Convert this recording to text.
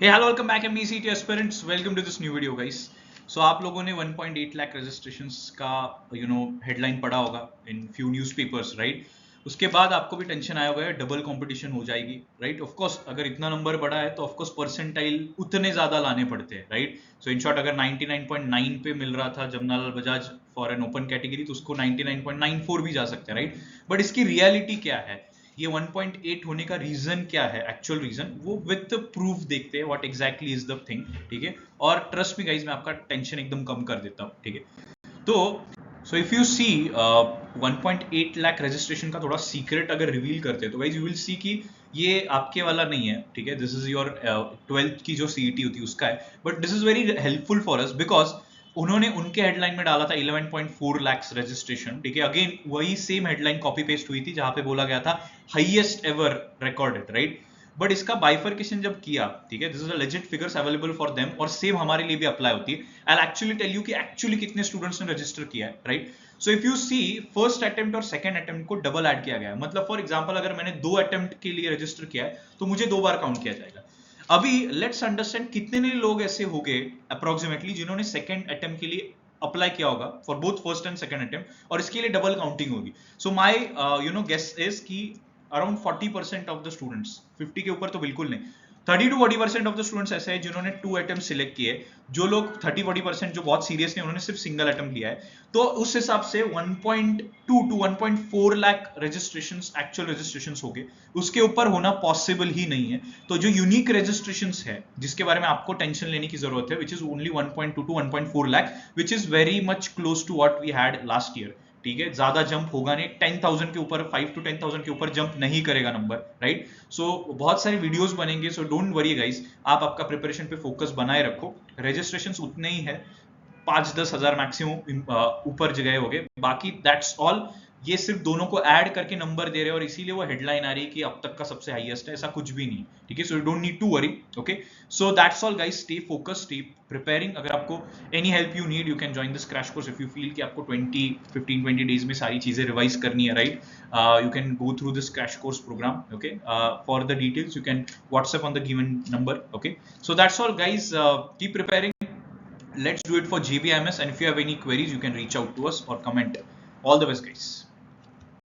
Hey, hello, welcome back MBCT aspirants. Welcome to this new video, guys. So आप लोगों ने 1.8 lakh registrations का headline पढ़ा होगा in few newspapers, right? उसके बाद आपको भी टेंशन आया होगा डबल कंपटीशन हो जाएगी, राइट? ऑफ कोर्स अगर इतना नंबर बढ़ा है तो ऑफ कोर्स परसेंटाइल उतने ज्यादा लाने पड़ते हैं, राइट? सो इन शॉर्ट अगर 99.9 पे मिल रहा था Jamnalal Bajaj for an open category तो उसको 99.94 भी जा सकते हैं, राइट? बट इसकी रियलिटी क्या है, ये 1.8 होने का रीजन क्या है, एक्चुअल रीजन वो विद प्रूफ देखते हैं what exactly is the thing, ठीक है? और ट्रस्ट मी गाइज, मैं आपका टेंशन एकदम कम कर देता हूँ, ठीक है? तो so if you see 1.8 lakh registration का थोड़ा सीक्रेट अगर रिवील करते हैं तो गाइज यू विल सी कि ये आपके वाला नहीं है, ठीक है? दिस इज योर 12th की जो सीईटी होती है उसका है, but this is very helpful for us because उन्होंने उनके हेडलाइन में डाला था 11.4 लाख रजिस्ट्रेशन, ठीक है? अगेन वही सेम हेडलाइन कॉपी पेस्ट हुई थी जहां पे बोला गया था highest ever recorded, right? But इसका बाइफर्केशन जब किया, ठीक है, this is a legit figures available for them और सेम हमारे लिए भी अप्लाई होती है। आई एक्चुअली टेल यू कि एक्चुअली कितने स्टूडेंट्स ने रजिस्टर किया है, right? So if you see first attempt और सेकंड अटेम्प्ट को डबल ऐड किया गया है, मतलब फॉर एग्जांपल अगर मैंने 2 अटेम्प्ट के लिए रजिस्टर किया है तो मुझे 2 बार काउंट किया जाएगा। अभी लेट्स अंडरस्टैंड कितने लोग ऐसे हो गए अप्रोक्सीमेटली जिन्होंने सेकंड अटेम्प्ट के लिए अप्लाई किया होगा for both first and second attempt, और इसके लिए डबल काउंटिंग होगी। सो माय गेस इज कि अराउंड 40% ऑफ द स्टूडेंट्स, 50 के ऊपर तो बिल्कुल नहीं, 30 to 40% ऑफ द स्टूडेंट्स ऐसे हैं जिन्होंने 2 अटेम्प्ट सिलेक्ट किए। जो लोग 30-40% जो बहुत सीरियस नहीं, उन्होंने सिर्फ सिंगल अटेम्प्ट लिया है। तो उस हिसाब से 1.2 to 1.4 lakh registrations actual registrations हो गए, उसके ऊपर होना पॉसिबल ही नहीं है। तो जो यूनिक रजिस्ट्रेशंस है जिसके बारे में आपको टेंशन लेने की जरूरत है, which is only 1.2 to 1.4 lakh, which is very much close to what we had last year, ठीक है? ज्यादा जंप होगा नहीं, 10,000 के ऊपर, 5 to 10,000 के ऊपर जंप नहीं करेगा नंबर, राइट? सो बहुत सारे वीडियोस बनेंगे, सो डोंट वरी गाइस, आप आपका प्रिपरेशन पे फोकस बनाए रखो। रजिस्ट्रेशंस उतने ही है, 5-10 हजार मैक्सिमम ऊपर जगह हो गए, बाकी दैट्स ऑल। ये सिर्फ दोनों को ऐड करके नंबर दे रहे हैं और इसीलिए वो हेडलाइन आ रही है कि अब तक का सबसे हाईएस्ट है, ऐसा कुछ भी नहीं, ठीक है? So you don't need to worry, okay? So that's all guys, stay focus, stay preparing. अगर आपको any help you need, you can join this crash course if you feel कि आपको 15-20 डेज में सारी चीजें रिवाइज करनी है, right? You can go through this crash course program, okay? For the details you can WhatsApp on the given number, okay? So that's all guys, keep preparing. Let's do it for JBIMS, and if you have any queries you can reach out to us or comment. All the best guys.